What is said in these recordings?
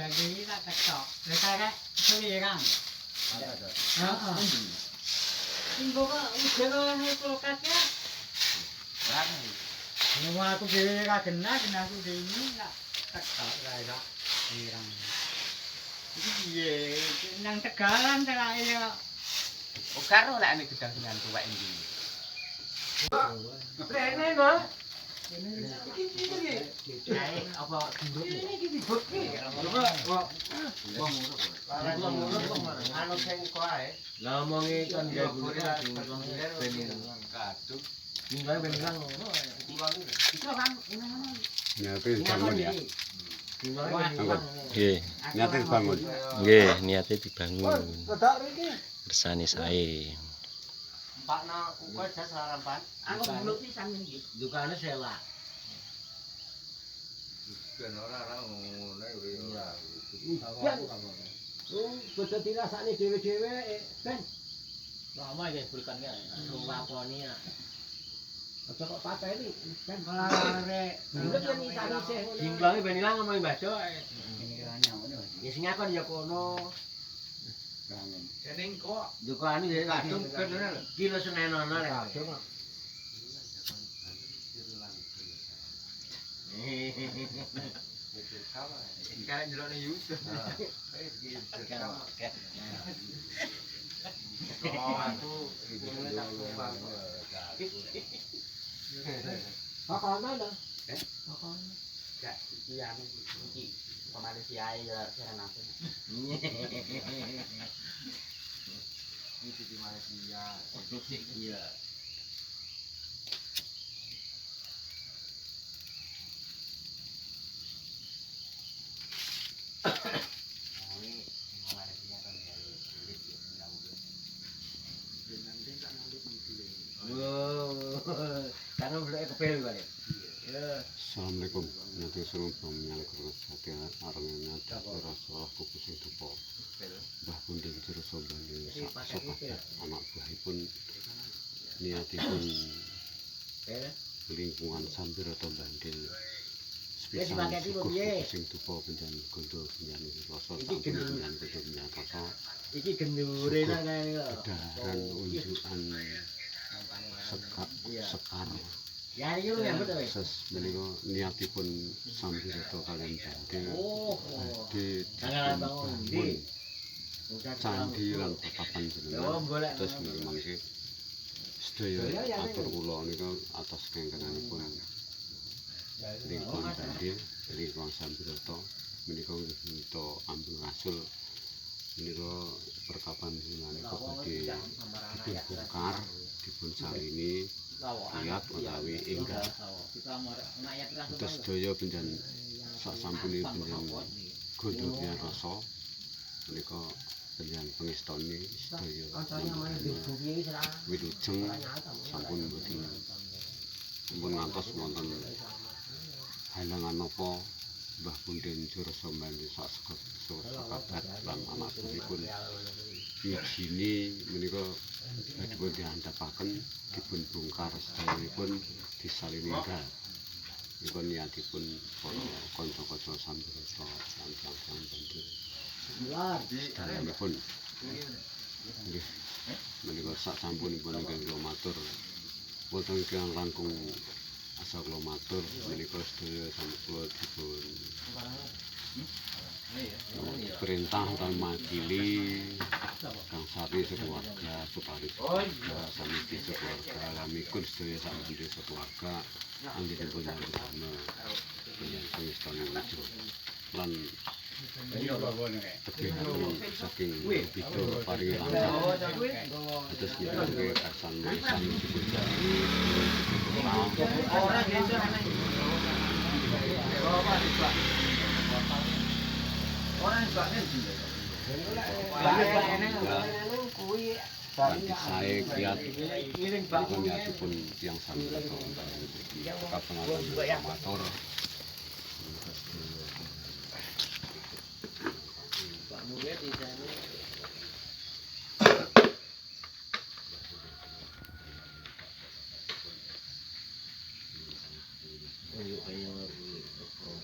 daging tak ketok. Lek selirang. Heeh. Tinggo kok udah kok kulkas ya. Kan. Semua aku dhewe ra genah aku dhewe tak ketok ra iso selirang. Iki piye? Nang Tegalan terake ya. Oh karo lek ane gedang dengan tuwek iki. Rene, Mbak. Kae apa gendut? Iki dibeki. Kok Anu sing koe. Lah omongi kan dia Guru guna ben kaduk. tinggal beneran ngono. Itu kan ini Niate dibangun ya. Tinggal Nggih, Niate dibangun. nggih, niate dibangun. ketok riki. Kersane sae. Pakna ukur jas harapan. Aku muluk pisan iki. dukane selak. Ben ora ngono ora. Bodo dirasakne dhewe-dhewe ben. Lama iki berikan kan. Ngaponi ya. Aja kok pateni ben. Arek. Singkat yang nyisani sih. Jinglange ben ilang ngomong Mbah Dok. Ya sing ngakon ya kono. Kening kok Dukane ya kadung ben ora lho. kilo senenono rek. Kalian jelokne YouTube. Oh aku ngene tak lupa. Makono lho. Gak iki anu iki Malaysia ya siaran apa. Iki di Malaysia. Iya. Karena boleh kepel balik. Assalamualaikum. Niate suruh pemnyang terus hati areng niate rasa kuku sing dupa. Mbah Pundi jero sombane sak anak buahipun niatipun lingkungan Sambiroto Bandil. Sepisan kuku sing dupa penjan gondo penjane rasa tak penjan gondo rasa. Iki gendure nang kene kok. Kedaharan unjukan sekar. Ya iki lu nyambut to. Ses menika niatipun Sambiroto kaliyan Bandil. Oh. Di Jangan bangun ndi. candi lan papan jenengan. Terus mangke sedaya atur kula nika atas kengkenanipun lingkungan Bandil, lingkungan Sambiroto menika minta ampun rasul menika perkapan jenengan badhe dibongkar, dipun salini lihat utawi enggak. Terus sedaya penjan sak sampune penjan gondo pian rasa menika penjan pengestone sedaya wilujeng sampun mboten sampun ngantos wonten halangan napa Mbah Punden Jurasa Bandil sak sekabat lan anak buahipun wijine menika dipun dihandapaken dipun bongkar sedayanipun disalini enggal. Niku niatipun para kanca-kanca Sambiroto lan tiyang Bandil. Sedayanipun nggih menika sak sampunipun ingkang kula matur wonten ingkang langkung asal kula matur menika sedaya sampun kula dipun perintah utawi makili Kang Sari sekeluarga Suparis samiki sekeluarga lamikun sedaya sak bendhe sekeluarga anggenipun bersama penyanyi pengistone wijo lan tegehaken saking bida paringi lancar terus nyebutke kasan mesan dipun Ora gitu saya kiat itu niatipun yang Sambiroto kapengaten amator Pak Murid di sana. Ayo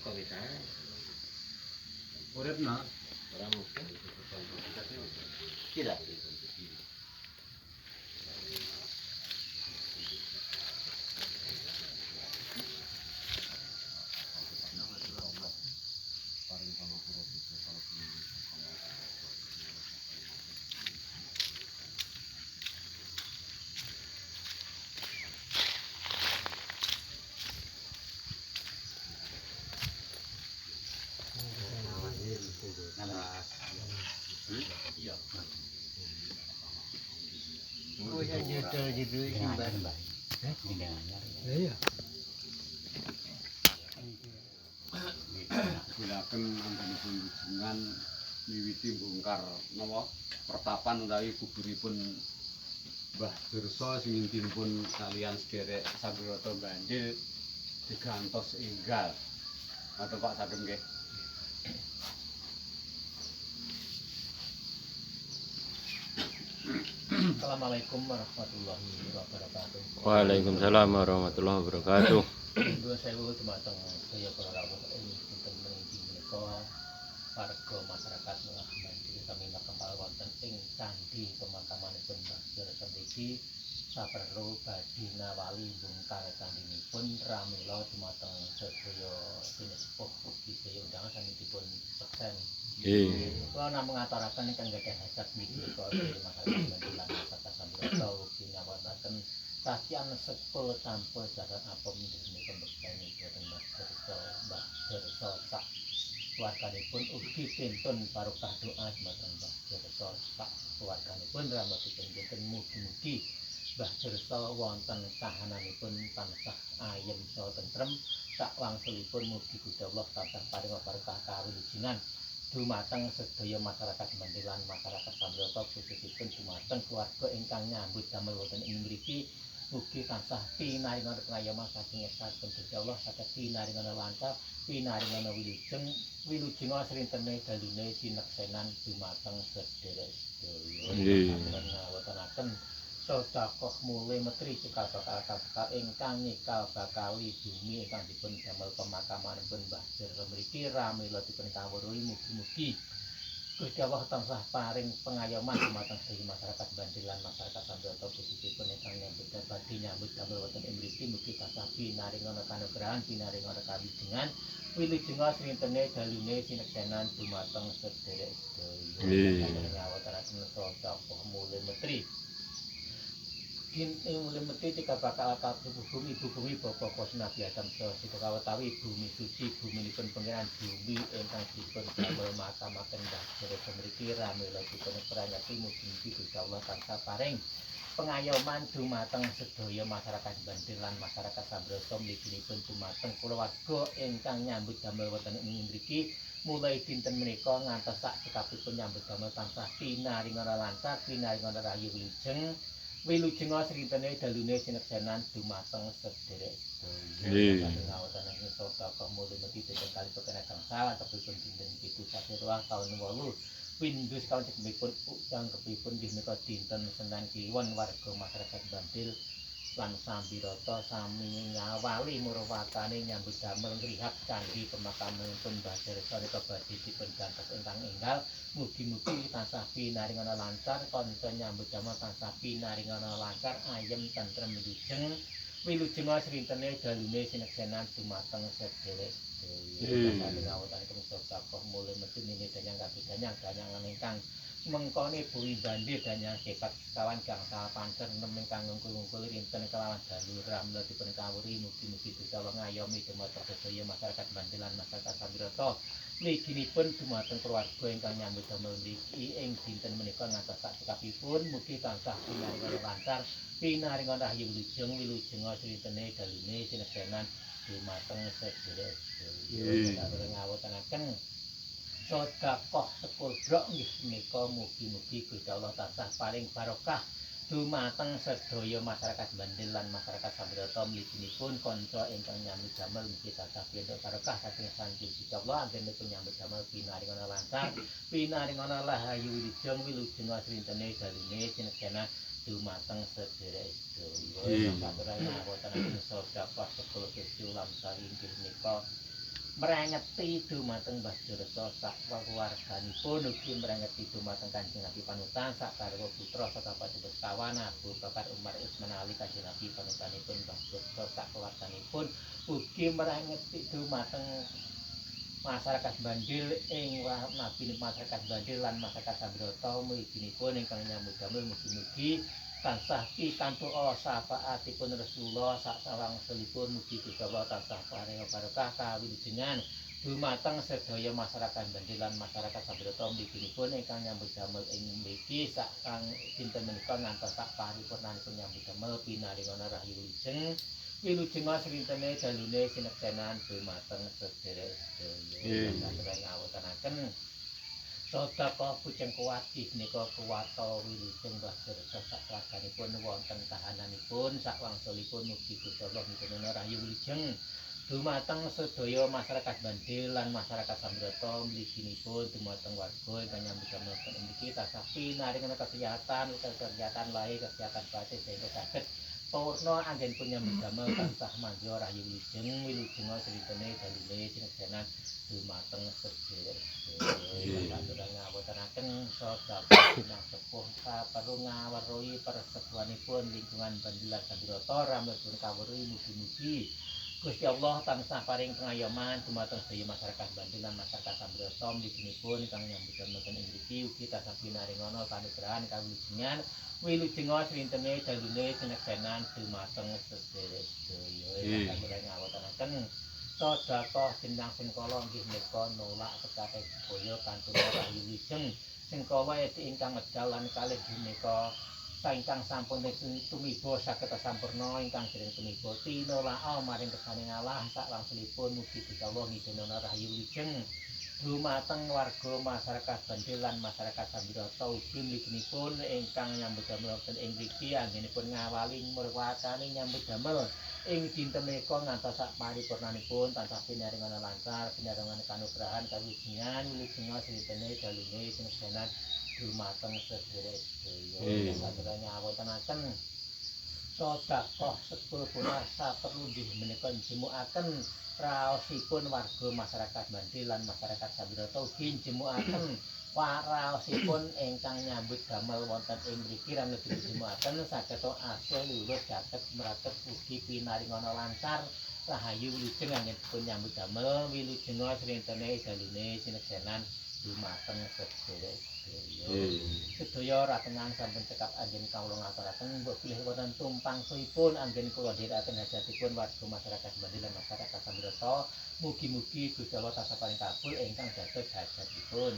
kok bisa. uripna. Ora mungkin. Tidak. Iya. Silakan anggenipun jenengan miwiti bongkar napa pertapan utawi kuburipun Mbah Dursa sing intinipun kalian sederek Sambiroto Bandil digantos enggal. Atau Pak saged nggih. Assalamualaikum warahmatullahi wabarakatuh. Waalaikumsalam warahmatullahi wabarakatuh. Dua sewu dumateng saya para rawuh ing dinten menika menika warga masyarakat Muhammad kami nakempal wonten ing candi pemakamanipun Mbah Dursa mriki saperlu badhe nawali bongkar candinipun pramila dumateng sedaya sinesepuh ugi saya undangan sanipun seksen. Kula namung ngaturaken ingkang gadhah hajat menika dari masyarakat Bandilan masyarakat Sambiroto ugi nyawataken kasihan sepul sampun jagat apem menika bekteni boten Mbah Dursa sak keluarganipun ugi pintun barokah doa dumateng Mbah Dursa sak keluarganipun rampungipun dinten mugi-mugi Mbah Dursa wonten kahananipun tansah ayem saha tentrem sak wangsulipun mugi Gusti Allah tansah paring barokah kawilujengan dumateng sedaya masyarakat Bandilan masyarakat Sambiroto khususipun dumateng keluarga ingkang nyambut damel wonten ing mriki mugi tansah pinaringan pengayoman saking saking Gusti Allah saged pinaringan lancar pinaringan wilujeng srintene dalune sineksenan dumateng sederek sedaya wontenaken sedekah mulih metri cikal bakal ingkang nyikal bakali bumi ingkang dipun damel pemakamanipun Mbah Dursa mriki ramila dipun kawruhi mugi-mugi Gusti Allah tansah paring pengayoman dumateng sedaya masyarakat Bandilan masyarakat Sambiroto khususipun ingkang badhe nyambut damel wonten ing mriki mugi tansah pinaringana kanugrahan pinaringana kawilujengan wilujeng srintene dalune sineksenan dumateng sederek sedaya ngawontenaken sedekah mulih metri Kinti mulai meti tika bakal bumi bapak Nabi Adam sika kawatawi bumi suci buminipun pangeran bumi ingkang dipun damel makamaken Mbah Dursa mriki ramila dipun pranyati mugi-mugi Gusti Allah tansah paring pengayoman dumateng sedaya masyarakat Bandilan masyarakat Sambiroto mliginipun dumateng kulawarga ingkang nyambut damel wonten ing mriki mulai dinten menika ngantos sak cekapipun nyambut damel tansah pinaringana lancar pinaringana rahayu wilujeng srintene dalune sineksenan dumateng sederek sedaya. Ngawontenaken sedekah mulih meti dinten kali pekan gangsal atepipun dinten 7 Sapirwah taun 8 Windus kawan cekipun jangkepipun nggih menika dinten Senen Kliwon warga masyarakat Bandil lan Sambiroto sami ngawali murwakane nyambut damel ngrihab candi pemakamanipun Mbah Dursa nika badhe dipun gantos ingkang enggal mugi-mugi tansah pinaringana lancar kanca nyambut damel tansah pinaringana lancar ayem tentrem wilujeng srintene dalune sineksenan dumateng sederek sedaya ngawontenaken sedekah mulih mesti nini danyang kabidanyang danyangan ingkang mengkone bumi bandir danyang kepat kawan gangsal pancer nem ingkang ngungkul-ungkul rinten kelawan dalu ramla dipun kawuri mugi-mugi Gusti Allah ngayomi dumateng sedaya masyarakat Bandilan masyarakat Sambiroto mliginipun dumateng keluarga ingkang nyambut damel mriki ing dinten menika ngantos sak cekapipun mugi tansah pinaringan lancar pinaringan rahayu wilujeng srintene dalune sineksenan dumateng sederek sedaya ngawontenaken sedekah sekul brok nggih menika mugi-mugi Gusti Allah tansah paring barokah dumateng sedaya masyarakat Bandil lan masyarakat Sambiroto mliginipun kanca ingkang nyambut damel mugi tansah pindho barokah saking saking Gusti Allah anggenipun nyambut damel pinaringana lancar pinaringana rahayu wilujeng srintene dalune sineksenan dumateng sederek sedaya. Sampurana wonten sedekah sekul Gusti ulam sari inggih menika merengeti dumateng Mbah Jurasa sak warganipun ugi merengeti dumateng Kanjeng Nabi panutan sak garwa putra saka padhepes kawan Abu Bakar Umar Utsman Ali Kanjeng Nabi panutanipun Mbah Jurasa sak keluarganipun ugi merengeti dumateng masyarakat Bandil ing nabi masyarakat Bandil lan masyarakat Sambrata mliginipun ingkang nyambut damel mugi-mugi tansah pikantuk syafaatipun Rasulullah sak sawangsulipun mugi Gusti tansah paring barokah kawilujengan dumateng sedaya masyarakat Bandil lan masyarakat Sambrata mliginipun ingkang nyambut damel ing mriki sak kang dinten menika ngantos sak paripurnanipun nyambut damel pinaringana rahayu wilujeng wilujenga srintene dalune sineksenan dumateng sedherek-sedherek ingkang ngawontenaken sedekah puceng kuwati menika kuwata wilujeng Mbah Jurasa sak keluarganipun wonten kahananipun sak wangsulipun mugi Gusti Allah mitununa rahayu wilujeng dumateng sedaya masyarakat Bandil lan masyarakat Sambrata mliginipun dumateng warga ingkang nyambut damel ing mriki tansah pinaringan kesehatan lahir kesehatan batin sehingga saged purna anggenipun nyambut damel tansah mangga rahayu wilujeng srintene dalune sineksenan dumateng sedherek-sedherek ingkang ngawontenaken sedaya sepuh kaperlu ngaweruhi persepuhanipun lingkungan Bandil lan Sambrata ramlipun kawruhi mugi-mugi Gusti Allah tansah paring pengayoman dumateng sedaya masyarakat Bandil lan masyarakat Sambrata mliginipun ingkang nyambut damel ing mriki ugi tansah pinaringana kanugrahan kawilujengan wilujenga srintene dalune sineksenan dumateng sedherek-sedherek ingkang ngawontenaken sedekah jenjang sengkala nggih menika nolak sekathah sedaya kanthi rahayu wilujeng sengkala ingkang medal lan kalih menika ingkang sampun tumiba saged sampurna ingkang dereng tumiba tinolaka maring kersane Allah sak wangsulipun mugi Gusti Allah ngidinana rahayu wilujeng dumateng warga masyarakat Bandil lan masyarakat Sambrata ugi mliginipun ingkang nyambut damel wonten ing mriki anggenipun ngawali murwatani nyambut damel ing dinten menika ngantos sak paripurnanipun tansah pinaringana lancar pinaringan kanugrahan kawilujengan wilujenga srintene dalune sineksenan dumateng sedherek-sedherek ingkang ngawontenaken sedekah sedaya punasa perlu nggih menika njemukaken raosipun warga masyarakat Bandil lan masyarakat Sambrata ugi njemukaken raosipun ingkang nyambut damel wonten ing mriki lan njemukaken saged asil lurus saged mratet ugi pinaringana lancar rahayu wilujeng anggenipun nyambut damel wilujenga srintene dalune sineksenan dumateng sedherek-sedherek sedaya ratengan sampun cekap anggen kawula ngaturaken mbok bilih wonten tumpang suwipun anggen kula dherekaken hajatipun warga masyarakat Bandil lan masyarakat Sambrata mugi-mugi Gusti Allah tansah paring kabul ingkang dados hajatipun.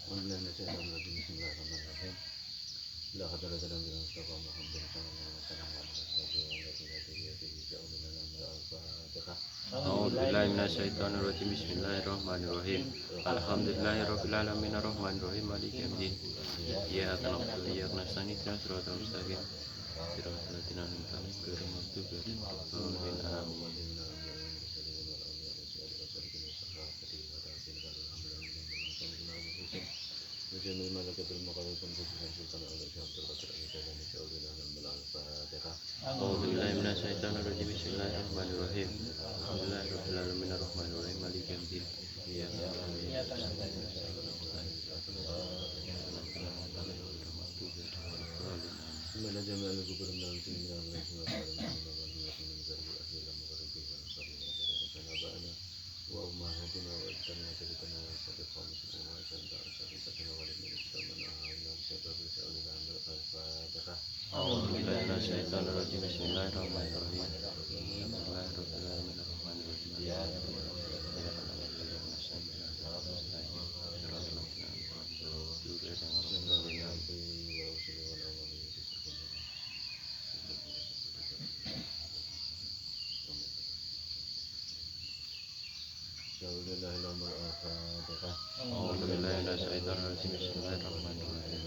Bismillahirrahmanirrahim. La hadara dalam bilang Mustafa Muhammad A'udzubillahi minasyaitonirrajim. Bismillahirrahmanirrahim. Alhamdulillahirabbil alamin arrahmanirrahim maliki yaumiddin. Iyyaka na'budu wa iyyaka nasta'in ihdinas siratal mustaqim. Siratal ladzina an'amta 'alaihim ghairil maghdubi 'alaihim waladdallin. Amin. A'udzubillahi minasyaitonirrajim. Bismillahirrahmanirrahim. Alhamdulillahirabbil alamin arrahmanirrahim maliki yaumiddin. Iyyaka na'budu wa iyyaka A'udzubillahi minasyaitonirrajim. Bismillahirrahmanirrahim. Alhamdulillahirabbil alamin arrahmanirrahim. A'udzubillahi minasyaitonirrajim. Bismillahirrahmanirrahim.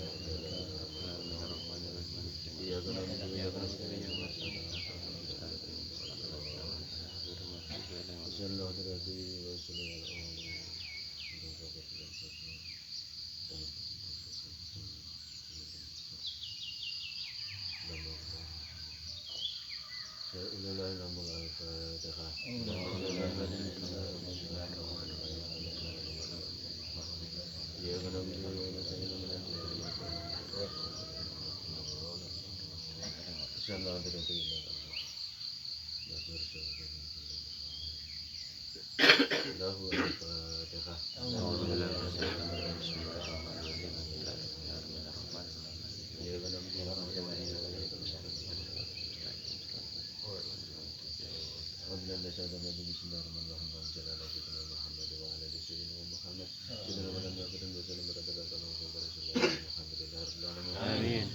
Amin.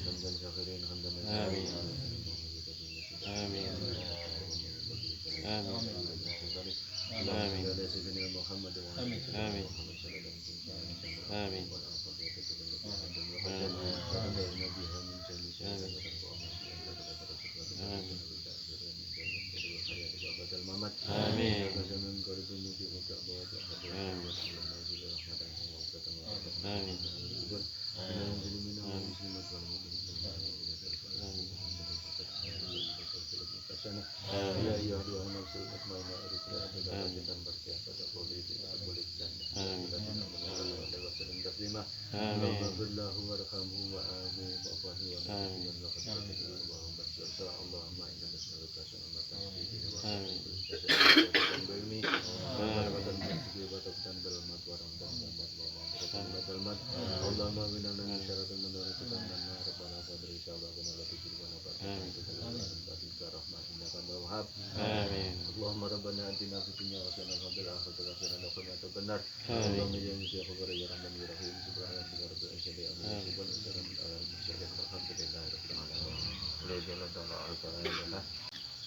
Amin. Amin. Amin.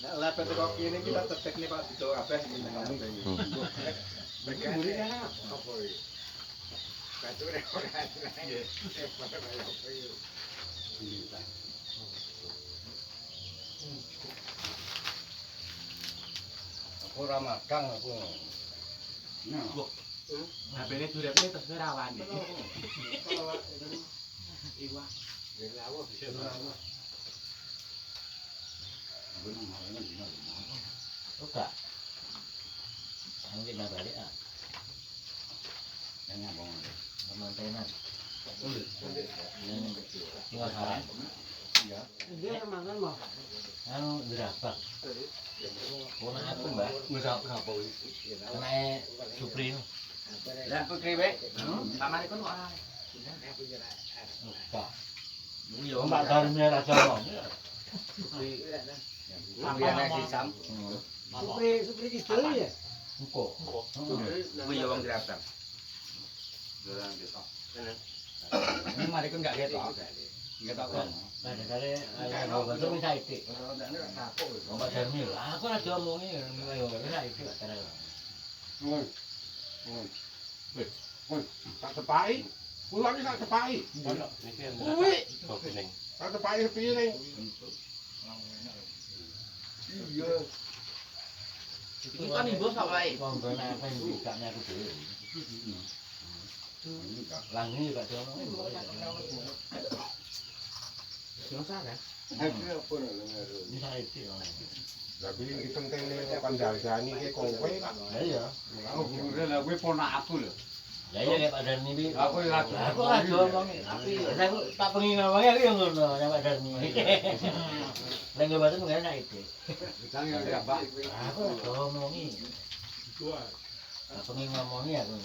Lepet kok kene iki tak teknik Pak Dito kabeh iki nang kabeh. Begini kan apa iki? Kature ora ana. Aku ora magang aku. HP-ne durepne terus rawan iki. Iwak. Enggak. Mungkin nggak balik ah. Yang ngomong. Mantenan. Tinggal saran. Dia mangan mah. Anu berapa? Puna aku mbak. Berapa iki? Kena Supri. Lah putri we. Pamane kono ora. Enggak. Mbak Darmi raja wong. Ambiane sisam. Supri istri ya. Engko. Kuwi yo wong grabang. Ini mari ku enggak ketok. Ketok kan. Nah, dari ayah bapak itu bisa itu. Mbak Darmi, aku ada omongnya, ayo bisa itu karena. Tak tepai. Pulang iki tak tepai. Kuwi. Kopi ning. Tak tepai piye ning? Iya. Iki kan ibu sak wae. Wong ben apa yang dikaknya aku dhewe. Langi juga ada omongnya. Bisa itu. Tapi iki tentene kandhani iki kowe kan. Iya. Oh, lha kuwi ponakku lho. Ya iya Pak Darmi iki. Aku ora Aku ora omongnya. Tapi aku tak pengen ngomongnya aku yang ngono ya Pak Darmi. Lah nggak batas mungkin enak itu. Sedang ya Pak. Aku ora ngomongi. Tak pengen ngomongnya aku.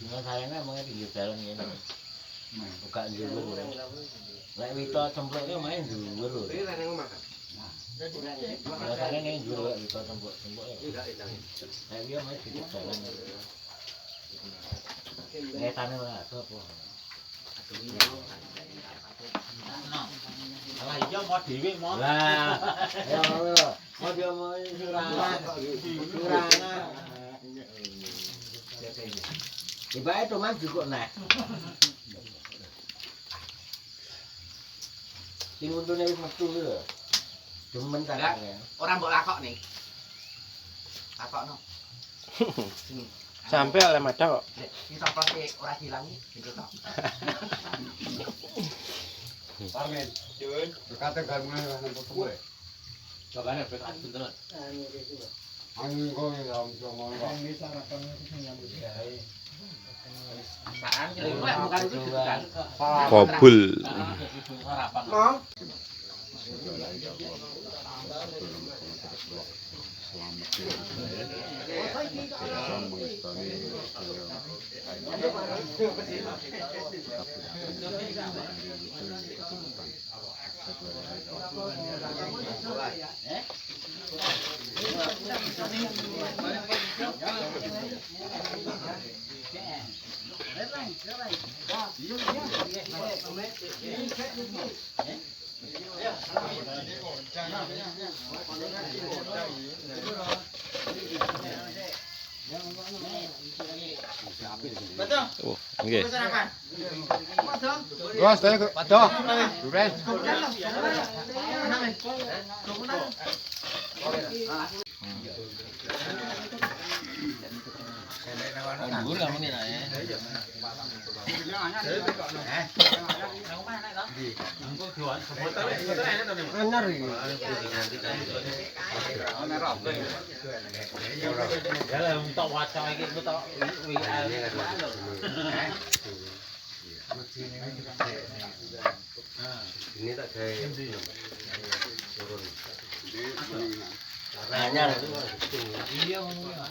Cuma sayangnya emangnya di jalan ini. Buka dulu. Lek Wito cemploknya main dulu. Biasanya nih dulu Wito cemploknya. Lek dia main di jalan. Ngetane ora ada apa. Lah iya mau dhewe mau. Lah, ya Allah. Mau dia mau surangan. Surangan. Tiba itu man juga nah. Timun tuh nih metu lho. Demen ta. Orang mbok lakok nih. Lakok no. Sampai oleh mata kok. Ini sapa sih ora dilang gitu tok. Parmen, Jun. Berkata gabungan dengan potong gue. Kabane pek ati bener. Angin kau yang dalam ngomong. Apaan jadi bukan itu bukan. Kabul. Mau betul. Oh, nggih. Sarapan. Gua stay ke Pato. Ruben. Dhuwur lah meneh lah ya. Anyar iki. Ya lah entuk waca iki entuk WA. Ini tak kayak turun. Anyar. Iya ngono.